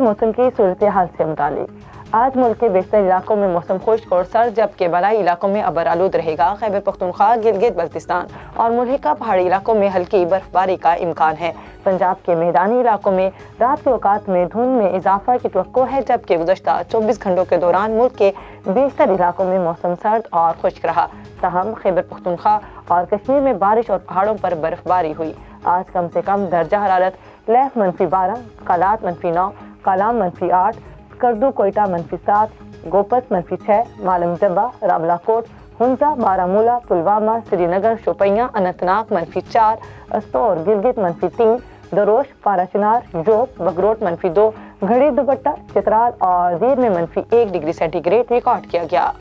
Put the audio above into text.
موسم کی صورتحال سے متعلق۔ آج ملک کے بیشتر علاقوں میں موسم خشک اور سرد، جبکہ بالائی علاقوں میں ابر آلود رہے گا۔ خیبر پختونخوا، گلگت بلتستان اور ملحقہ پہاڑی علاقوں میں ہلکی برف باری کا امکان ہے۔ پنجاب کے میدانی علاقوں میں رات کے اوقات میں دھند میں اضافہ کی توقع ہے، جبکہ گزشتہ 24 گھنٹوں کے دوران ملک کے بیشتر علاقوں میں موسم سرد اور خشک رہا۔ تاہم خیبر پختونخوا اور کشمیر میں بارش اور پہاڑوں پر برف باری ہوئی۔ آج کم سے کم درجہ حرارت لیف -12، کالات -9، کالام -8، سکردو کوئٹہ -7، گوپت -6، مالم جبہ، راولہ کوٹ، ہنزا، بارہمولہ، پلوامہ، سری نگر، شوپیاں، اننت ناگ -4، استور گلگت -3، دروش، پارا چنار، جوب، بگروٹ -2، گھڑی دوپٹہ، چترال اور دیر میں -1 ڈگری سینٹی گریڈ ریکارڈ کیا گیا۔